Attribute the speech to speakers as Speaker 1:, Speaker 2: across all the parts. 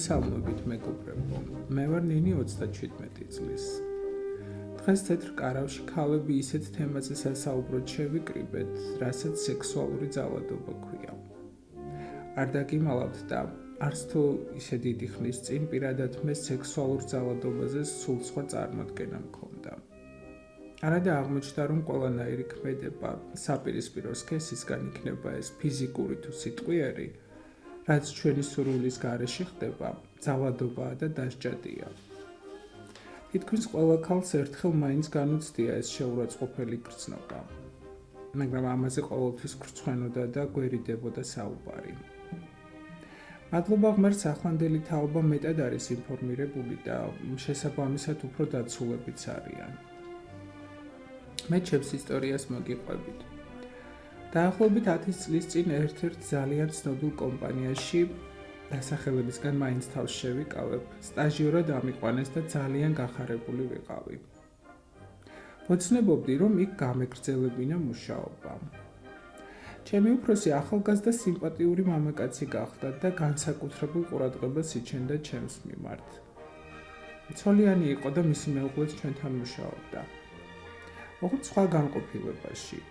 Speaker 1: მოგესალმებით მეგობრებო, მე ვარ ნინი 37 წლის. დღეს თეთრ კარავში ქალები ისეთ თემაზე სასაუბროდ შევიკრიბეთ, რასაც სექსუალური ძალადობა ქვია. არ დაგიმალავთ და არც თუ ისე დიდი ხნის წინ პირადად მე სექსუალურ ძალადობაზე სულ სხვა წარმოდგენა მქონდა. არადა აღმოჩნდა, რომ ყველანაირი ქმედება საპირისპირო სქესისგან იქნება ეს ფიზიკური თუ სიტყვიერი, რაც ჩვენი სურვილის გარეშე ხდება, ძალადობაა და დასჯადია. თითქმის ყველა ქალს ერთხელ მაინც განუცდია ეს შეურაცხყოფელი გრძნობა, მაგრამ ამაზე ყოველთვის გრცხვენოდა და გვერიდებოდა საუბარი. მადლობა ღმერთს, ახლანდელი თაობა მეტად არის ინფორმირებული და შესაბამისად უფრო დაცულებიც არიან. მე ჩემს ისტორიას მოგიყვებით. დაახლოებით 10 წლის წინ ერთ-ერთ ძალიან ცნობილ კომპანიაში დასახელებისგან მაინც თავს შევიკავებ, სტაჟიორად ამიყვანეს და ძალიან გახარებული ვიყავი. მოცნებობდი, რომ იქ გამეგრძელებინა მუშაობა. ჩემი უფროსი ახალგაზრდა სიმპათიური მამაკაცი გახდა და განსაკუთრებულ ყურადღებას იჩენდა ჩემს მიმართ. ცოლიანი იყო და მისი მეუღლეც ჩვენთან მუშაობდა. ოღონდ სხვა განყოფილებაში.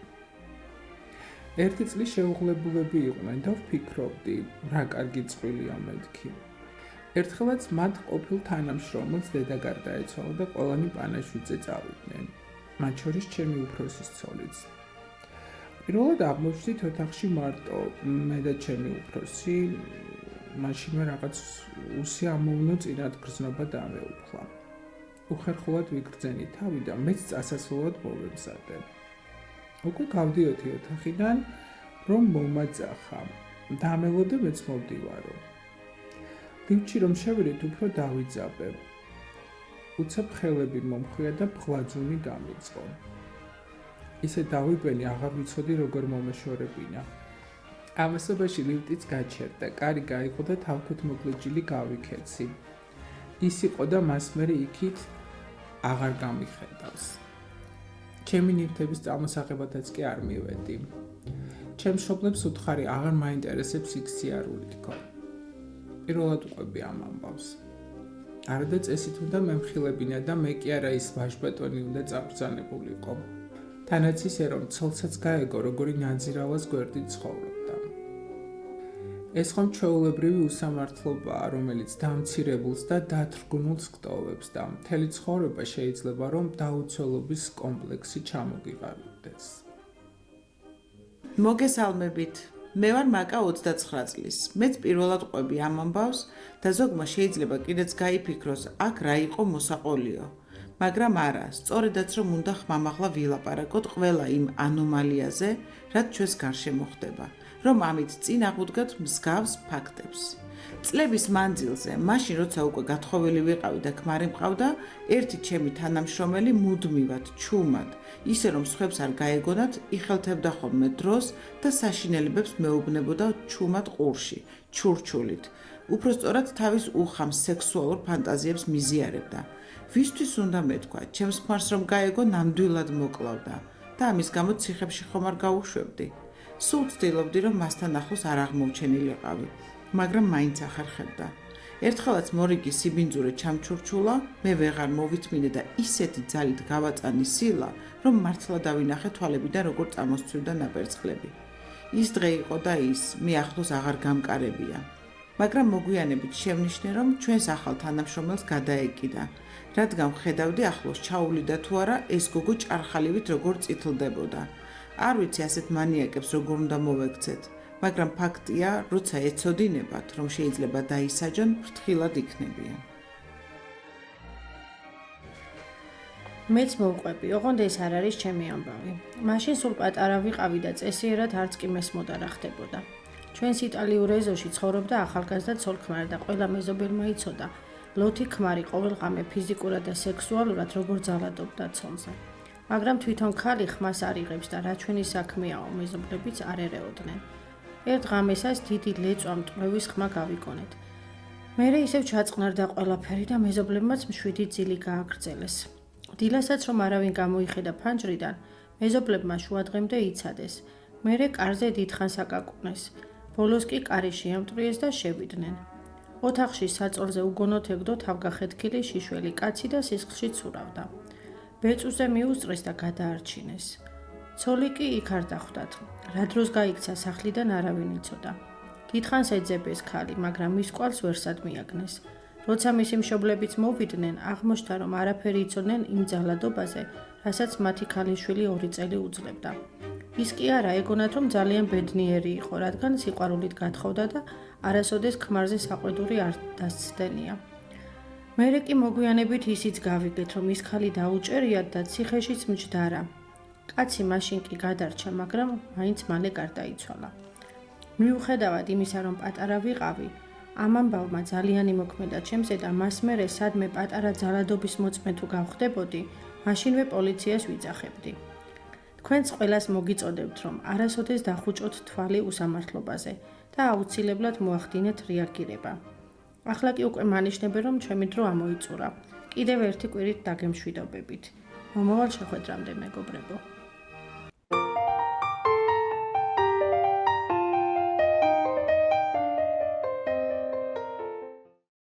Speaker 1: ერთი წლის შეუღლებულები იყვნენ და ვფიქრობდი, რა კარგი წყვილია მეთქი. ერთხელაც მათ ყოფილ თანამშრომელს დედა გარდაეცვალა და ყველანი პანაშვიდზე წავიდნენ, მათ შორის ჩემი უფროსის ცოლიც. პირველად აღმოჩნდით ოთახში მარტო მე და ჩემი უფროსი, მაშინვე რაღაც უსიამოვნო წინათ გრძნობა დამეუფლა. უხერხულად ვიგრძენი თავი და მეც წასასვლელად მოვემზადე. უკვე გავდიოდი ოთახიდან, რომ მომაძახა. დამელო და მეც მოვდივარო. ლიფტში რომ შევიდეთ, უფრო დავიძაბე. უცებ ხელები მომხვია და ბღლაძუნი დამიწყო. ისე დავიბენი, აღარ ვიცოდი როგორ მომეშორებინა. ამასობაში ლიფტიც გაჩერდა, კარი გაიყო და თავთვით მოგლეჯილი გავიქეცი. ის იყო და მას მერე იქით აღარ გამიხედავს. ჩემი ნივთების წარმოსაღებათაც კი არ მივედი. ჩემს მშობლებს უთხარი აღარ მაინტერესებს იქ სიარული თქო. პირველად უყვები ამ ამბავს. არადა წესით უნდა მემხილებინა და მე კი არა ის ვაჟბატონი უნდა წაბრძანებულიყო. თანაც ისე რომ ცოლსაც გაეგო, როგორი ნაძირავას გვერდით ცხოვრობდა. ეს ხომ ჩვეულებრივი უსამართლობაა, რომელიც დამცირებულს და დათრგუნულს გტოვებს და მთელი ცხოვრება შეიძლება რომ დაუცველობის კომპლექსი ჩამოგიყალიბდეს.
Speaker 2: მოგესალმებით. მე ვარ მაკა 29 წლის. მეც პირველად ყვები ამ ამბავს და ზოგმა შეიძლება კიდეც გაიფიქროს, აქ რა იყო მოსაყოლიო. მაგრამ არა, სწორედაც რომ უნდა ხმამაღლა ვილაპარაკოთ ყველა იმ ანომალიაზე, რაც ჩვენს გარშემო ხდება, რომ ამით წინ აღვდგათ მსგავს ფაქტებს. წლების მანძილზე, მაშინ როცა უკვე გათხოვილი ვიყავი და ქმარი მყავდა, ერთი ჩემი თანამშრომელი მუდმივად, ჩუმად, ისე რომ სხვებს არ გაეგონათ, იხელთებდა ხოლმე დროს და საშინელებებს მეუბნებოდა ჩუმად ყურში, ჩურჩულით. უпроსწორად თავის უხამ სექსუალურ ფანტაზიებს მიზიარებდა. ვისთვის უნდა მეთქვა, ჩემს ქმარს რომ გაეგო, ნამდვილად მოკლავდა და ამის გამო ციხებში ხომ არ გავუშვებდი. სულ ვცდილობდი, რომ მასთან ახლოს არ აღმოვჩენილიყავი, მაგრამ მაინც ახერხებდა. ერთხელაც მორიგი სიბინძურე ჩამჩურჩულა, მე ვეღარ მოვითმინე და ისეთი ძალით გავაწანი სილა, რომ მართლა დავინახე თვალებიდან როგორ წამოსცვივდა ნაპერწკლები. ის დღე იყო და ის, მე ახლოს აღარ გამკარებია. მაგრამ მოგვიანებით შევნიშნე, რომ ჩვენს ახალ თანამშრომელს გადაეკიდა, რადგან ხედავდი ახლოს ჩაუვლიდა თუ არა ეს გოგო ჭარხალივით როგორ წითლდებოდა. არ ვიცი ასეთ მანიაკებს როგორ უნდა მოვექცეთ, მაგრამ ფაქტია, როცა ეცოდინებათ, რომ შეიძლება დაისაჯონ, ფრთხილად იქნებიან.
Speaker 3: მეც მოვყვები, ოღონდ ეს არ არის ჩემი ამბავი. მაშინ სულ პატარა ვიყავი და წესიერად არც კი მესმოდა რა ხდებოდა. ჩვენს იტალიურ ეზოში ცხოვრობდა ახალგაზრდა ცოლ-ქმარი და ყველა მეზობელმა იცოდა, ლოთი ქმარი ყოველღამე ფიზიკურად და სექსუალურად როგორ ძალადობდა ცოლზე. მაგრამ თვითონ ქალი ხმას არ იღებს და რა ჩვენი საქმეაო, მეზობლებიც არ ერეოდნენ. ერთ ღამესას დიდი ლეწვა მტვევის ხმა გავიგონეთ. მერე ისევ ჩაწყნარდა ყველაფერი და მეზობლებმაც მშვიდი ძილი გააგრძელეს. დილასაც რომ არავინ გამოიხედა ფანჯრიდან, მეზობლებმა შუადღემდე იცადეს. მერე კარზე დიდხანს აკაკუნეს. ბოლოს კი კარი შეამტვრიეს და შევიდნენ. ოთახში საწოლზე უგონოდ ეგდო თავგახეთქილი შიშველი კაცი და სისხლში ცურავდა. ბეწუზე მიუსწრეს და გადაარჩინეს. ცოლი კი იქ არ დახვდათ. რა დროს გაიქცა სახლიდან არავინ იცოდა. დიდხანს ეძებეს ქალი, მაგრამ მის კვალს ვერსად მიაგნეს. როცა მისი მშობლებიც მოვიდნენ, აღმოჩნდა, რომ არაფერი იცოდნენ იმ ძალადობაზე, რასაც მათი ქალიშვილი 2 წელი უძლებდა. ის კი არა ეგონათ, რომ ძალიან ბედნიერი იყო, რადგან სიყვარულით გათხოვდა და არასოდეს ქმარზე საყვედური არ დასცდენია. მერე კი მოგვიანებით ისიც გავიგეთ, რომ ის ხალი დაუჭერიათ და ციხეშიც მჯდარა. კაცი მაშინ კი გადარჩა, მაგრამ მაინც მალე გარდაიცვალა. მიუხედავად იმისა, რომ პატარა ვიყავი, ამ ამბავმა ძალიან იმოქმედა ჩემზე და მას მერე სადმე პატარა ძალადობის მოწმე თუ გავხდებოდი, მაშინვე პოლიციას ვიძახებდი. თქვენც ყველას მოგიწოდებთ, რომ არასოდეს დახუჭოთ თვალი უსამართლობაზე და აუცილებლად მოახდინეთ რეაგირება. ახლა კი უკვე მანიშნებენ, რომ ჩემი დრო ამოიწურა. კიდევ ერთი კვირით დაგემშვიდობებით. მომავალ შეხვედრამდე, მეგობრებო.